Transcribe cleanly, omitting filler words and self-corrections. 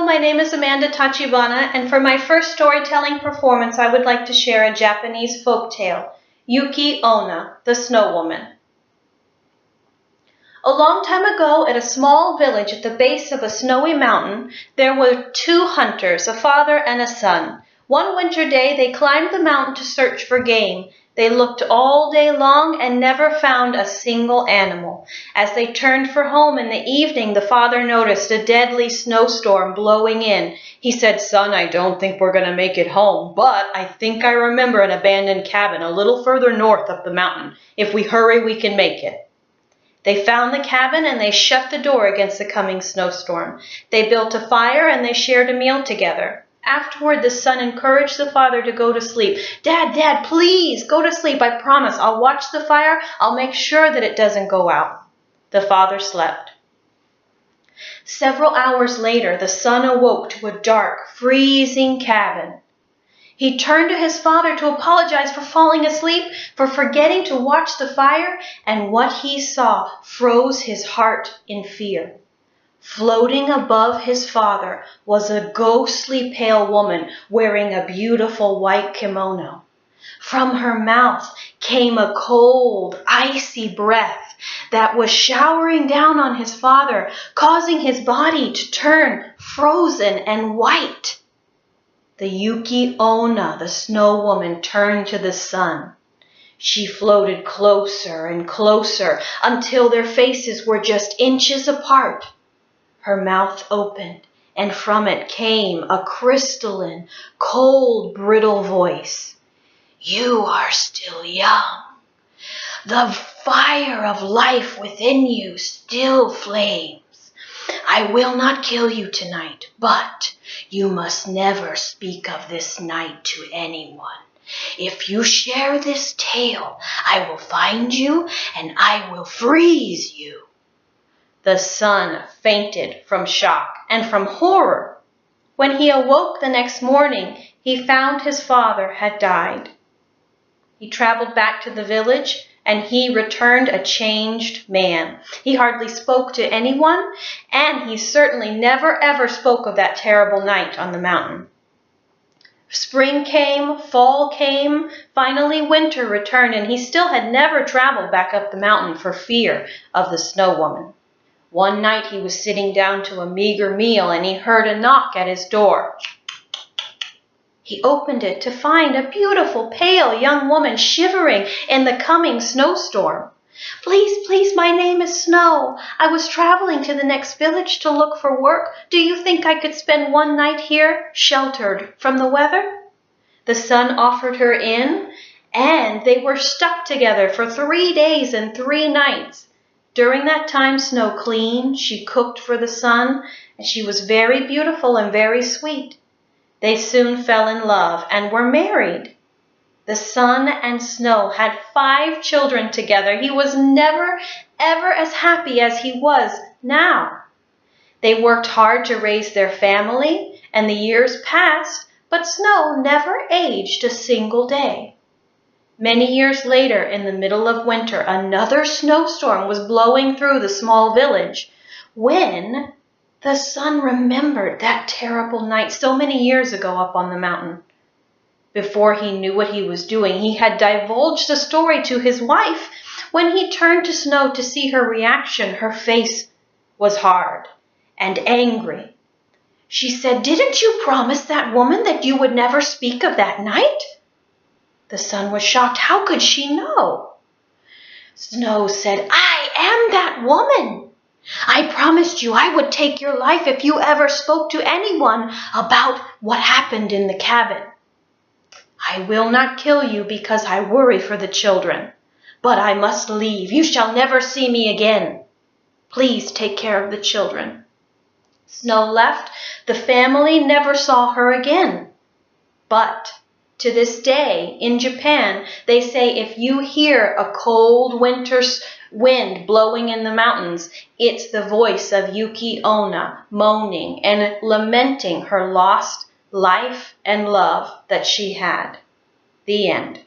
Hello, my name is Amanda Tachibana, and for my first storytelling performance, I would like to share a Japanese folk tale, Yuki Onna, the Snow Woman. A long time ago, at a small village at the base of a snowy mountain, there were two hunters, a father and a son. One winter day, they climbed the mountain to search for game. They looked all day long and never found a single animal. As they turned for home in the evening, the father noticed a deadly snowstorm blowing in. He said, "Son, I don't think we're going to make it home, but I think I remember an abandoned cabin a little further north up the mountain. If we hurry, we can make it." They found the cabin and they shut the door against the coming snowstorm. They built a fire and they shared a meal together. Afterward, the son encouraged the father to go to sleep. Dad, please, go to sleep. I promise. I'll watch the fire. I'll make sure that it doesn't go out." The father slept. Several hours later, the son awoke to a dark, freezing cabin. He turned to his father to apologize for falling asleep, for forgetting to watch the fire, and what he saw froze his heart in fear. Floating above his father was a ghostly pale woman wearing a beautiful white kimono. From her mouth came a cold, icy breath that was showering down on his father, causing his body to turn frozen and white. The Yuki Onna, the snow woman, turned to the sun. She floated closer and closer until their faces were just inches apart. Her mouth opened, and from it came a crystalline, cold, brittle voice. "You are still young. The fire of life within you still flames. I will not kill you tonight, but you must never speak of this night to anyone. If you share this tale, I will find you and I will freeze you." The son fainted from shock and from horror. When he awoke the next morning, he found his father had died. He traveled back to the village and he returned a changed man. He hardly spoke to anyone, and he certainly never ever spoke of that terrible night on the mountain. Spring came, fall came, finally winter returned, and he still had never traveled back up the mountain for fear of the snow woman. One night he was sitting down to a meager meal and he heard a knock at his door. He opened it to find a beautiful, pale young woman shivering in the coming snowstorm. Please, my name is Snow. I was traveling to the next village to look for work. Do you think I could spend one night here, sheltered from the weather?" The son offered her in, and they were stuck together for 3 days and 3 nights. During that time, Snow cleaned, she cooked for the son, and she was very beautiful and very sweet. They soon fell in love and were married. The sun and Snow had 5 children together. He was never, ever as happy as he was now. They worked hard to raise their family, and the years passed, but Snow never aged a single day. Many years later, in the middle of winter, another snowstorm was blowing through the small village when the son remembered that terrible night so many years ago up on the mountain. Before he knew what he was doing, he had divulged the story to his wife. When he turned to Snow to see her reaction, her face was hard and angry. She said, "Didn't you promise that woman that you would never speak of that night?" The son was shocked. How could she know? Snow said, "I am that woman. I promised you I would take your life if you ever spoke to anyone about what happened in the cabin. I will not kill you because I worry for the children, but I must leave. You shall never see me again. Please take care of the children." Snow left. The family never saw her again. But to this day, in Japan, they say if you hear a cold winter wind blowing in the mountains, it's the voice of Yuki Onna moaning and lamenting her lost life and love that she had. The end.